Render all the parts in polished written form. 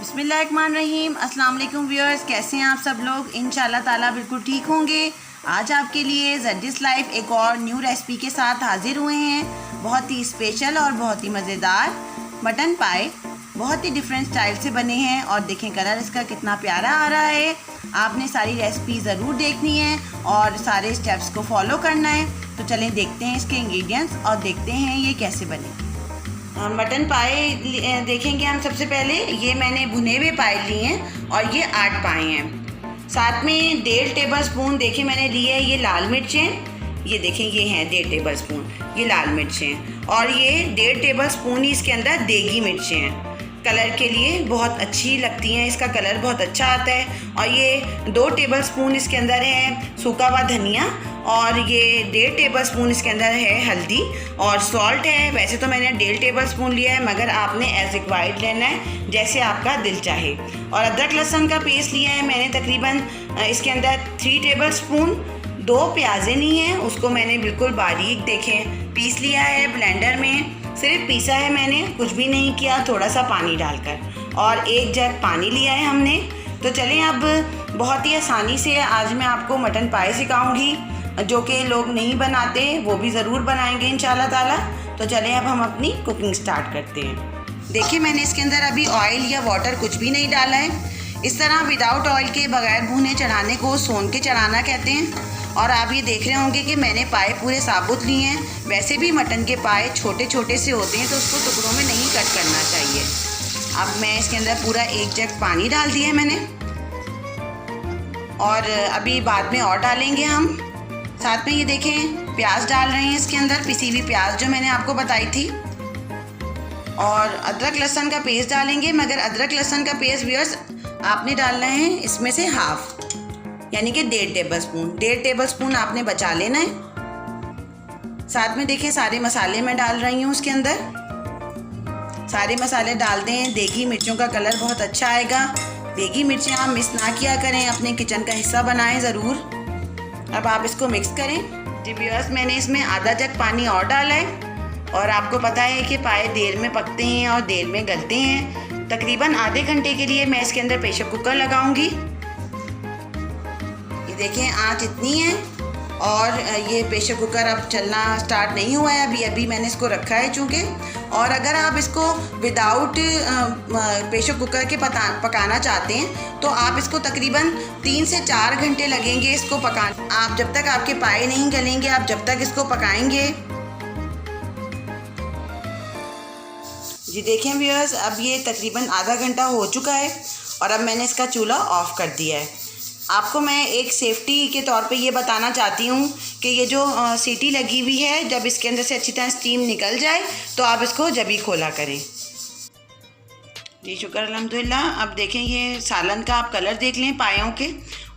बिस्मिल्लाहिर्रहमानिर्रहीम। अस्सलाम वालेकुम व्यूअर्स, कैसे हैं आप सब लोग? इंशाल्लाह ताला बिल्कुल ठीक होंगे। आज आपके लिए जर्जिस लाइफ एक और न्यू रेसिपी के साथ हाजिर हुए हैं। बहुत ही स्पेशल और बहुत ही मज़ेदार मटन पाए, बहुत ही डिफरेंट स्टाइल से बने हैं। और देखें कलर इसका कितना प्यारा आ रहा है। आपने सारी रेसिपी ज़रूर देखनी है और सारे स्टेप्स को फॉलो करना है। तो चलें देखते हैं इसके इंग्रेडिएंट्स और देखते हैं ये कैसे बने। मटन पाए देखेंगे हम। सबसे पहले ये मैंने भुने हुए पाए लिए हैं और ये 8 पाए हैं। साथ में 1.5 टेबल स्पून देखें मैंने लिए है ये लाल मिर्चें। ये देखें ये हैं 1.5 टेबल स्पून ये लाल मिर्चें। और ये 1.5 टेबल स्पून ही इसके अंदर देगी मिर्चें हैं। कलर के लिए बहुत अच्छी लगती हैं, इसका कलर बहुत अच्छा आता है। और ये 2 टेबल स्पून इसके अंदर है सूखा हुआ धनिया। और ये 1.5 टेबल स्पून इसके अंदर है हल्दी और सॉल्ट है। वैसे तो मैंने 1.5 टेबल स्पून लिया है, मगर आपने एज रिक्वायर्ड लेना है जैसे आपका दिल चाहे। और अदरक लहसुन का पेस्ट लिया है मैंने तकरीबन इसके अंदर 3 टेबल स्पून। 2 प्याज़ें ली हैं, उसको मैंने बिल्कुल बारीक देखें पीस लिया है ब्लेंडर में। सिर्फ पीसा है मैंने, कुछ भी नहीं किया, थोड़ा सा पानी डालकर। और 1 जग पानी लिया है हमने। तो चलें अब बहुत ही आसानी से आज मैं आपको मटन पाए सिखाऊंगी, जो कि लोग नहीं बनाते वो भी ज़रूर बनाएंगे इंशाल्लाह ताला। तो चलें अब हम अपनी कुकिंग स्टार्ट करते हैं। देखिए मैंने इसके अंदर अभी ऑयल या वाटर कुछ भी नहीं डाला है। इस तरह विदाउट ऑयल के बगैर भुने चढ़ाने को सोन के चढ़ाना कहते हैं। और आप ये देख रहे होंगे कि मैंने पाए पूरे साबुत लिए हैं। वैसे भी मटन के पाए छोटे छोटे से होते हैं, तो उसको टुकड़ों में नहीं कट करना चाहिए। अब मैं इसके अंदर पूरा 1 जग पानी डाल दिया है मैंने, और अभी बाद में और डालेंगे हम। साथ में ये देखें प्याज डाल रहे हैं इसके अंदर, पिसी हुई प्याज जो मैंने आपको बताई थी। और अदरक लहसुन का पेस्ट डालेंगे, मगर अदरक लहसुन का पेस्ट व्यूअर्स आपने डालना है इसमें से हाफ, यानी कि 1.5 टेबल स्पून। 1.5 टेबल स्पून आपने बचा लेना है। साथ में देखें सारे मसाले मैं डाल रही हूँ उसके अंदर। सारे मसाले डाल दें। देगी मिर्चों का कलर बहुत अच्छा आएगा। देगी मिर्चें आप मिस ना किया करें, अपने किचन का हिस्सा बनाएं ज़रूर। अब आप इसको मिक्स करें। जी व्यूअर्स, मैंने इसमें आधा जग पानी और डाला है। और आपको पता है कि पाए देर में पकते हैं और देर में गलते हैं। तकरीबन आधे घंटे के लिए मैं इसके अंदर प्रेशर कुकर लगाऊंगी। ये देखें आंच इतनी है और ये प्रेशर कुकर अब चलना स्टार्ट नहीं हुआ है, अभी मैंने इसको रखा है चूँकि। और अगर आप इसको विदाउट प्रेशर कुकर के पकाना चाहते हैं तो आप इसको तकरीबन 3 से 4 घंटे लगेंगे इसको पकाना। आप जब तक आपके पाए नहीं गलेंगे, आप जब तक इसको पकाएंगे। जी देखें व्यूअर्स, अब ये तकरीबन आधा घंटा हो चुका है और अब मैंने इसका चूल्हा ऑफ़ कर दिया है। आपको मैं एक सेफ्टी के तौर पे ये बताना चाहती हूँ कि ये जो सीटी लगी हुई है, जब इसके अंदर से अच्छी तरह स्टीम निकल जाए तो आप इसको जब ही खोला करें। जी शुक्र अल्हम्दुलिल्लाह। अब देखें ये सालन का आप कलर देख लें पायों के,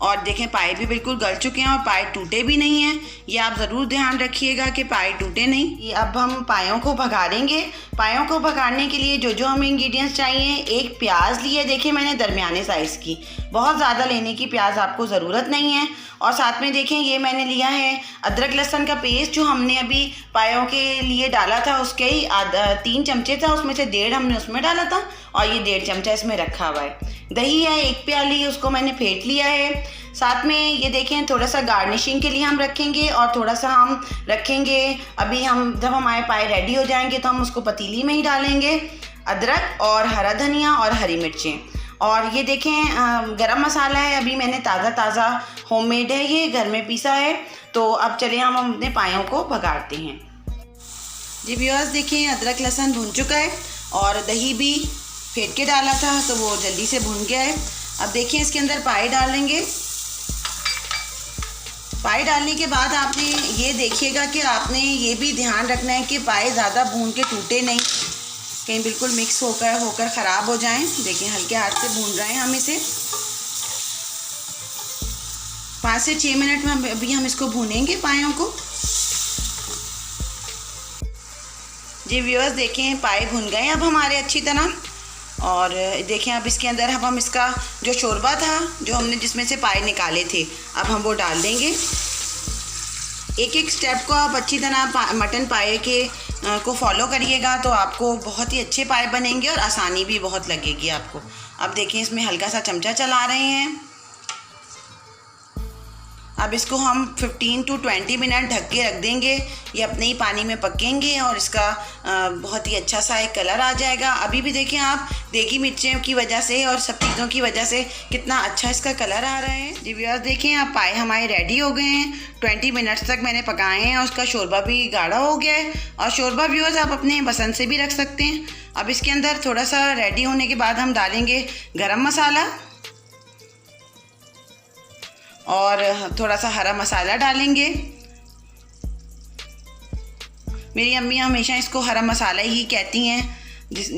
और देखें पाए भी बिल्कुल गल चुके हैं और पाए टूटे भी नहीं हैं। ये आप ज़रूर ध्यान रखिएगा कि पाए टूटे नहीं। ये अब हम पायों को भगाड़ेंगे। पायों को भगाड़ने के लिए जो जो हमें इंग्रेडिएंट्स चाहिए, 1 प्याज ली है देखिए मैंने दरमियाने साइज़ की, बहुत ज़्यादा लेने की प्याज आपको ज़रूरत नहीं है। और साथ में देखें ये मैंने लिया है अदरक लहसुन का पेस्ट, जो हमने अभी पायों के लिए डाला था उसके ही 3 चमचे था, उसमें से 1.5 हमने उसमें डाला था और ये 1.5 चमचा इसमें रखा हुआ है। दही है 1 प्याली, उसको मैंने फेंट लिया है। साथ में ये देखें थोड़ा सा गार्निशिंग के लिए हम रखेंगे और थोड़ा सा हम रखेंगे अभी हम जब हमारे पाए रेडी हो जाएंगे तो हम उसको पतीली में ही डालेंगे अदरक और हरा धनिया और हरी मिर्चें। और ये देखें गरम मसाला है, अभी मैंने ताज़ा होममेड है, ये घर में पीसा है। तो अब चलिए हम अपने पायों को भगाड़ते हैं। जी व्यूअर्स देखें अदरक लहसुन भुन चुका है और दही भी फेंट के डाला था तो वो जल्दी से भुन गया है। अब देखिए इसके अंदर पाए डालेंगे। पाए डालने के बाद आपने ये देखिएगा कि आपने ये भी ध्यान रखना है कि पाए ज़्यादा भून के टूटे नहीं, कहीं बिल्कुल मिक्स होकर ख़राब हो जाएं। देखिए हल्के हाथ से भून रहे हैं हम इसे। 5 से 6 मिनट में अभी हम इसको भूनेंगे पायों को। जी व्यूअर्स देखें पाए भुन गए अब हमारे अच्छी तरह। और देखें अब इसके अंदर हम इसका जो शोरबा था जो हमने जिसमें से पाए निकाले थे, अब हम वो डाल देंगे। एक एक स्टेप को आप अच्छी तरह मटन पाए के को फॉलो करिएगा तो आपको बहुत ही अच्छे पाए बनेंगे और आसानी भी बहुत लगेगी आपको। अब देखें इसमें हल्का सा चमचा चला रहे हैं। अब इसको हम 15 to 20 मिनट ढक के रख देंगे। ये अपने ही पानी में पकेंगे और इसका बहुत ही अच्छा सा एक कलर आ जाएगा। अभी भी देखें आप, देगी मिर्चों की वजह से और सब चीज़ों की वजह से कितना अच्छा इसका कलर आ रहा है। जी व्यूअर्स देखें, आप पाए हमारे रेडी हो गए हैं। 20 मिनट्स तक मैंने पकाए हैं और उसका शोरबा भी गाढ़ा हो गया है। और शोरबा व्यूअर्स आप अपने पसंद से भी रख सकते हैं। अब इसके अंदर थोड़ा सा रेडी होने के बाद हम डालेंगे गरम मसाला और थोड़ा सा हरा मसाला डालेंगे। मेरी अम्मी हमेशा इसको हरा मसाला ही कहती हैं,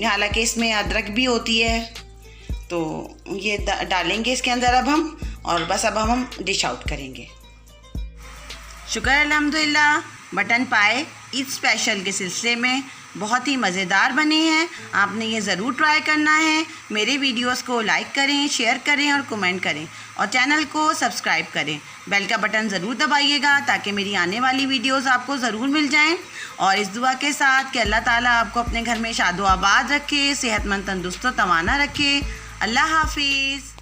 हालांकि इसमें अदरक भी होती है। तो ये डालेंगे इसके अंदर अब हम, और बस अब हम डिश आउट करेंगे। शुक्र अल्हम्दुलिल्लाह, मटन पाए ईद स्पेशल के सिलसिले में बहुत ही मज़ेदार बने हैं। आपने ये ज़रूर ट्राई करना है। मेरे वीडियोस को लाइक करें, शेयर करें और कमेंट करें और चैनल को सब्सक्राइब करें। बेल का बटन ज़रूर दबाइएगा ताकि मेरी आने वाली वीडियोस आपको ज़रूर मिल जाएं। और इस दुआ के साथ कि अल्लाह ताला आपको अपने घर में शादो आबाद रखे, सेहतमंद, तंदुरुस्त, तवाना रखे। अल्लाह हाफिज़।